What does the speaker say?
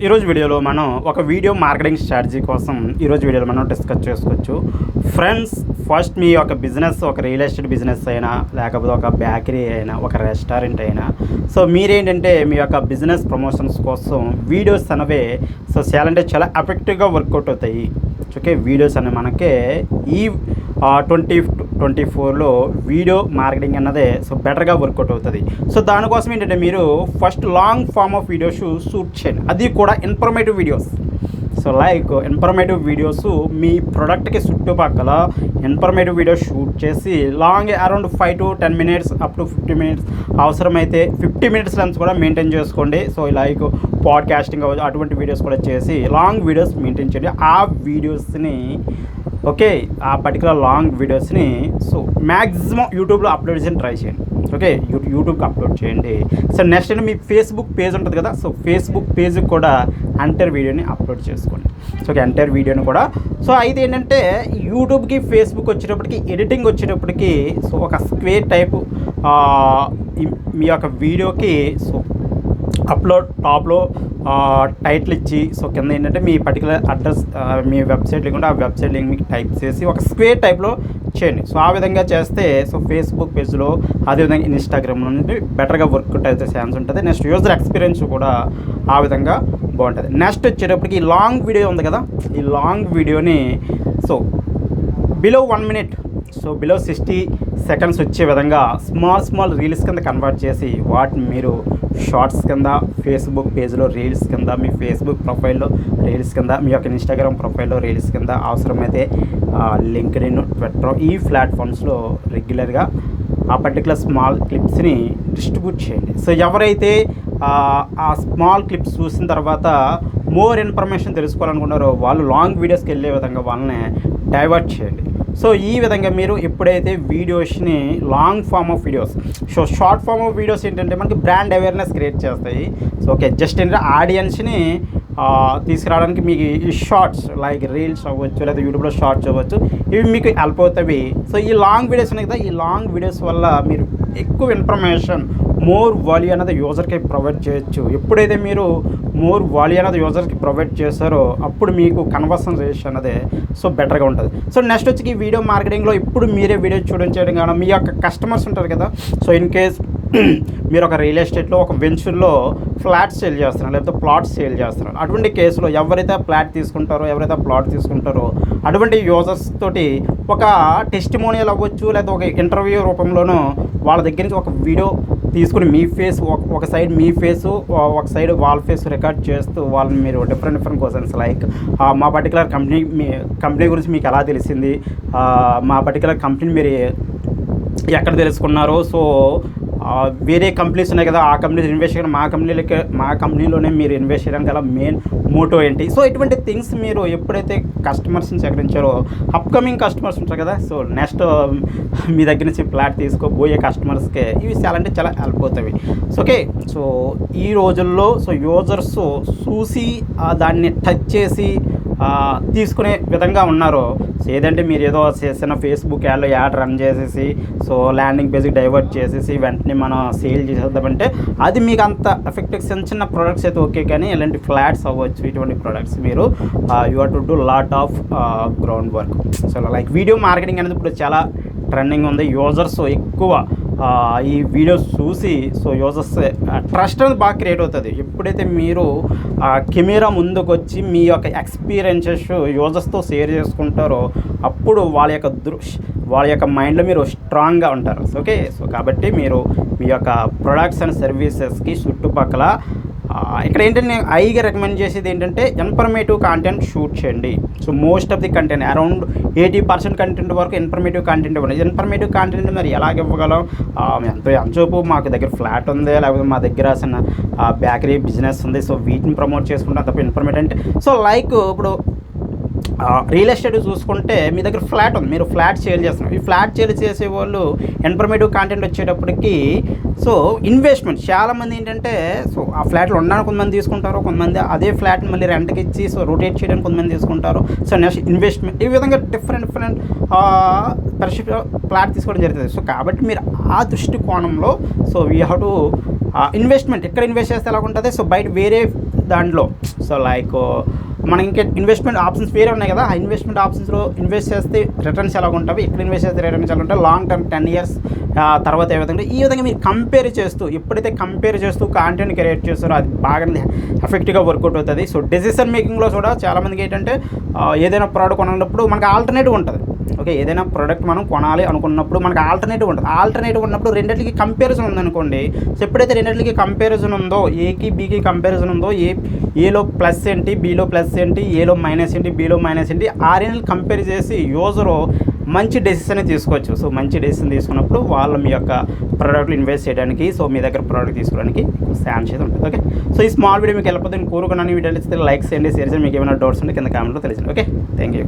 ఈరోజు వీడియోలో మనం ఒక వీడియో మార్కెటింగ్ స్ట్రాటజీ కోసం ఈరోజు వీడియోలో మనం డిస్కస్ చేసుకోవచ్చు. ఫ్రెండ్స్, ఫస్ట్ మీ యొక్క బిజినెస్ ఒక రియల్ ఎస్టేట్ బిజినెస్ అయినా, లేకపోతే ఒక బేకరీ అయినా, ఒక రెస్టారెంట్ అయినా, సో మీరేంటంటే మీ యొక్క బిజినెస్ ప్రమోషన్స్ కోసం వీడియోస్ అనేవి చాలా ఎఫెక్టివ్గా వర్కౌట్ అవుతాయి. ఓకే, వీడియోస్ అనేవి మనకి ఈ 2024లో వీడియో మార్కెటింగ్ అన్నదే బెటర్గా వర్కౌట్ అవుతుంది. సో దానికోసం ఏంటంటే మీరు first long form of videos shoot చేయండి, అది కూడా informative videos. So like informative videos మీ ప్రొడక్ట్కి చుట్టుపక్కల ఇన్ఫర్మేటివ్ వీడియోస్ షూట్ చేసి long around 5 to 10 minutes up to 50 minutes, అవసరమైతే 50 minutes లెన్స్ కూడా మెయింటైన్ చేసుకోండి. సో లైక్ పాడ్కాస్టింగ్ అటువంటి వీడియోస్ కూడా చేసి లాంగ్ వీడియోస్ మెయింటైన్ చేయండి. ఆ వీడియోస్ని ఓకే, ఆ పర్టికులర్ లాంగ్ వీడియోస్ని సో మ్యాక్సిమం యూట్యూబ్లో అప్లోడ్ చేసి ట్రై చేయండి. ఓకే, యూట్యూబ్కి అప్లోడ్ చేయండి. సో నెక్స్ట్ మీ ఫేస్బుక్ పేజ్ ఉంటుంది కదా, సో ఫేస్బుక్ పేజ్కి కూడా ఎంటైర్ వీడియోని అప్లోడ్ చేసుకోండి. సో ఎంటైర్ వీడియోని కూడా సో అయితే ఏంటంటే యూట్యూబ్కి ఫేస్బుక్ వచ్చేటప్పటికి ఎడిటింగ్ వచ్చేటప్పటికి సో ఒక స్క్వేర్ టైపు మీ యొక్క వీడియోకి సో అప్లోడ్ టాప్లో టైటిల్ ఇచ్చి సో కింద ఏంటంటే మీ పర్టికులర్ అడ్రస్, మీ వెబ్సైట్ లేకుంటే ఆ వెబ్సైట్ లింక్ మీకు టైప్ చేసి ఒక స్క్వేర్ టైప్లో చేయండి. సో ఆ విధంగా చేస్తే సో ఫేస్బుక్ పేజ్లో, అదేవిధంగా ఇన్స్టాగ్రామ్లో నుండి బెటర్గా వర్కౌట్ అయితే ఛాన్స్ ఉంటుంది. నెక్స్ట్ యూజర్ ఎక్స్పీరియన్స్ కూడా ఆ విధంగా బాగుంటుంది. నెక్స్ట్ వచ్చేటప్పటికి ఈ లాంగ్ వీడియో ఉంది కదా, ఈ లాంగ్ వీడియోని so below 1 minute, so below 60 seconds వచ్చే విధంగా స్మాల్ రీల్స్ కింద కన్వర్ట్ చేసి వాటిని మీరు షార్ట్స్ కింద ఫేస్బుక్ పేజ్లో రీల్స్ కింద, మీ ఫేస్బుక్ ప్రొఫైల్లో రీల్స్ కింద, మీ యొక్క ఇన్స్టాగ్రామ్ ప్రొఫైల్లో రీల్స్ కింద, అవసరమైతే లింక్డ్ఇన్, ట్విట్టర్ ఈ ప్లాట్ఫామ్స్లో రెగ్యులర్గా ఆ పర్టికులర్ స్మాల్ క్లిప్స్ని డిస్ట్రిబ్యూట్ చేయండి. సో ఎవరైతే ఆ స్మాల్ క్లిప్స్ చూసిన తర్వాత మోర్ ఇన్ఫర్మేషన్ తెలుసుకోవాలనుకున్నారో వాళ్ళు లాంగ్ వీడియోస్కి వెళ్ళే విధంగా వాళ్ళని డైవర్ట్ చేయండి. సో ఈ విధంగా మీరు ఎప్పుడైతే వీడియోస్ని long form of videos, so short form of videos ఏంటంటే మనకి బ్రాండ్ అవేర్నెస్ క్రియేట్ చేస్తాయి. సో ఓకే, జస్ట్ ఏంటంటే ఆడియన్స్ని తీసుకురావడానికి మీకు ఈ షార్ట్స్ లైక్ రీల్స్ అవ్వచ్చు, లేదా యూట్యూబ్లో షార్ట్స్ అవ్వచ్చు, ఇవి మీకు హెల్ప్ అవుతాయి. సో ఈ లాంగ్ వీడియోస్ ఉన్నాయి కదా, ఈ లాంగ్ వీడియోస్ వల్ల మీరు ఎక్కువ ఇన్ఫర్మేషన్, మోర్ వాల్యూ అనేది యూజర్కి ప్రొవైడ్ చేయొచ్చు. ఎప్పుడైతే మీరు మోర్ వాల్యూ అనేది యూజర్కి ప్రొవైడ్ చేస్తారో అప్పుడు మీకు కన్వర్షన్ రేషియో అనేది సో బెటర్గా ఉంటుంది. సో నెక్స్ట్ వచ్చి ఈ వీడియో మార్కెటింగ్లో ఇప్పుడు మీరే వీడియో చేయడం కానీ మీ యొక్క కస్టమర్స్ ఉంటారు కదా, సో ఇన్ కేస్ మీరు ఒక రియల్ ఎస్టేట్లో ఒక వెంచర్లో ఫ్లాట్స్ సేల్ చేస్తున్నారు, లేకపోతే ప్లాట్స్ సేల్ చేస్తున్నారు. అటువంటి కేసులో ఎవరైతే ఫ్లాట్ తీసుకుంటారో, ఎవరైతే ప్లాట్ తీసుకుంటారో అటువంటి యూజర్స్ తోటి ఒక టెస్టిమోనియల్ అవ్వచ్చు, లేదా ఒక ఇంటర్వ్యూ రూపంలోనూ వాళ్ళ దగ్గర నుంచి ఒక వీడియో తీసుకుని మీ ఫేస్ ఒక సైడ్, మీ ఫేసు ఒక సైడ్ వాళ్ళ ఫేస్ రికార్డ్ చేస్తూ వాళ్ళని మీరు డిఫరెంట్ క్వశ్చన్స్ లైక్ మా పర్టికులర్ కంపెనీ గురించి మీకు ఎలా తెలిసింది, మా పర్టికులర్ కంపెనీ మీరు ఎక్కడ తెలుసుకున్నారో, సో వేరే కంపెనీస్ ఉన్నాయి కదా, ఆ కంపెనీస్ ఇన్వెస్ట్ చేయడం, మా కంపెనీలోనే మీరు ఇన్వెస్ట్ చేయడానికి గల మెయిన్ మోటో ఏంటి. సో ఇటువంటి థింగ్స్ మీరు ఎప్పుడైతే కస్టమర్స్ని సేకరించారో అప్కమింగ్ కస్టమర్స్ ఉంటారు కదా, సో నెక్స్ట్ మీ దగ్గర నుంచి ఫ్లాట్ తీసుకోబోయే కస్టమర్స్కి ఇవి చాలా హెల్ప్ అవుతాయి. సో ఓకే, సో ఈ రోజుల్లో సో యూజర్స్ చూసి దాన్ని టచ్ చేసి తీసుకునే విధంగా ఉన్నారు. సో ఏదంటే మీరు ఏదో చేసిన ఫేస్బుక్ యాడ్ రన్ చేసేసి సో ల్యాండింగ్ పేజ్కి డైవర్ట్ చేసేసి వెంటనే మనం సేల్ చేసేద్దామంటే అది మీకు అంత ఎఫెక్టివ్. చిన్న ప్రోడక్ట్స్ అయితే ఓకే, కానీ ఇలాంటి ఫ్లాట్స్ అవ్వచ్చు, ఇటువంటి ప్రోడక్ట్స్ మీరు you have to do lot of ground work. So like video marketing అనేది ఇప్పుడు చాలా ట్రెండింగ్ ఉంది. యూజర్స్ ఎక్కువ ఈ వీడియోస్ చూసి సో యూజర్స్ ట్రస్ట్ అనేది బాగా క్రియేట్ అవుతుంది. ఎప్పుడైతే మీరు కెమెరా ముందుకు వచ్చి మీ యొక్క ఎక్స్పీరియన్సెస్ యూజర్స్తో షేర్ చేసుకుంటారో అప్పుడు వాళ్ళ యొక్క మైండ్లో మీరు స్ట్రాంగ్గా ఉంటారు. ఓకే, సో కాబట్టి మీరు మీ యొక్క ప్రొడక్ట్స్ అండ్ సర్వీసెస్కి చుట్టుపక్కల ఇక్కడ ఏంటంటే నేను హైగా రికమెండ్ చేసేది ఏంటంటే ఇన్ఫర్మేటివ్ కంటెంట్ షూట్ చేయండి. So most of the content around 80% content వరకు ఇన్ఫర్మేటివ్ కంటెంట్ ఇవ్వండి. ఇన్ఫర్మేటివ్ కంటెంట్ మరి ఎలాగ ఇవ్వగలం, ఎంతసేపు మాకు దగ్గర ఫ్లాట్ ఉంది, లేకపోతే మా దగ్గర అసలు బేకరీ బిజినెస్ ఉంది, సో వీటిని ప్రమోట్ చేసుకుంటాం తప్ప ఇన్ఫర్మేటివ్ అంటే సో లైక్ ఇప్పుడు రియల్ ఎస్టేట్ చూసుకుంటే మీ దగ్గర ఫ్లాట్ ఉంది, మీరు ఫ్లాట్ సేల్ చేస్తున్నారు. ఈ ఫ్లాట్ సేల్ చేసే వాళ్ళు ఇన్ఫర్మేటివ్ కంటెంట్ వచ్చేటప్పటికి సో ఇన్వెస్ట్మెంట్ చాలామంది ఏంటంటే సో ఆ ఫ్లాట్లో ఉండడానికి కొంతమంది తీసుకుంటారు, కొంతమంది అదే ఫ్లాట్ని మళ్ళీ రెంట్కి ఇచ్చి సో రొటేట్ చేయడానికి కొంతమంది తీసుకుంటారు. సో నెక్స్ట్ ఇన్వెస్ట్మెంట్ ఈ విధంగా డిఫరెంట్ ఫ్లాట్ తీసుకోవడం జరుగుతుంది. సో కాబట్టి మీరు ఆ దృష్టికోణంలో so we have to investment ఎక్కడ ఇన్వెస్ట్ చేస్తే ఎలా ఉంటుంది, సో బయట వేరే దాంట్లో సో లైక్ మనకి ఇంకా ఇన్వెస్ట్మెంట్ ఆప్షన్స్ వేరే ఉన్నాయి కదా, ఆ ఇన్వెస్ట్మెంట్ ఆప్షన్స్లో ఇన్వెస్ట్ చేస్తే రిటర్న్స్ ఎలా ఉంటాయి, ఇక్కడ ఇన్వెస్ట్ చేస్తే రిటర్న్స్ ఎలా ఉంటాయి, లాంగ్ టర్మ్ 10 years తర్వాత ఏ విధంగా ఈ విధంగా మీరు కంపేర్ చేస్తూ ఎప్పుడైతే కంపేర్ చేస్తూ కాంటెంట్ క్రియేట్ చేస్తారో అది బాగా ఎఫెక్టివ్గా వర్కౌట్ అవుతుంది. సో డెసిషన్ మేకింగ్లో కూడా చాలామందికి ఏంటంటే ఏదైనా ప్రోడక్ట్ కొన్నప్పుడు మనకు ఆల్టర్నేటివ్ ఉంటుంది. ఓకే, ఏదైనా ప్రోడక్ట్ మనం కొనాలి అనుకున్నప్పుడు మనకు ఆల్టర్నేటివ్ ఉంటుంది. ఆల్టర్నేటివ్ ఉన్నప్పుడు రెండింటికి కంపారిజన్ ఉందనుకోండి. సో ఎప్పుడైతే రెండింటికి కంపారిజన్ ఉందో, ఏకి బీకి కంపారిజన్ ఉందో, ఏలో ప్లస్ ఏంటి, బీలో ప్లస్ ఏంటి, ఏలో మైనస్ ఏంటి, బీలో మైనస్ ఏంటి, ఆ రెండింటిని కంపేర్ చేసి యూజరు మంచి డెసిషన్ తీసుకోవచ్చు. సో మంచి డెసిషన్ తీసుకున్నప్పుడు వాళ్ళు మీ యొక్క ప్రోడక్ట్లు ఇన్వెస్ట్ చేయడానికి, సో మీ దగ్గర ప్రోడక్ట్ తీసుకోవడానికి ఛాన్స్ అయితే ఉంటుంది. ఓకే, సో ఈ స్మాల్ వీడియో మీకు వెళ్ళిపోతే నేను కోరుకున్నాను. వీడియో లైక్ చేయండి, షేర్ చేయండి. మీకు ఏమైనా డౌట్స్ ఉంటే కింద కామెంట్లో తెలియజేయండి. Okay, thank you.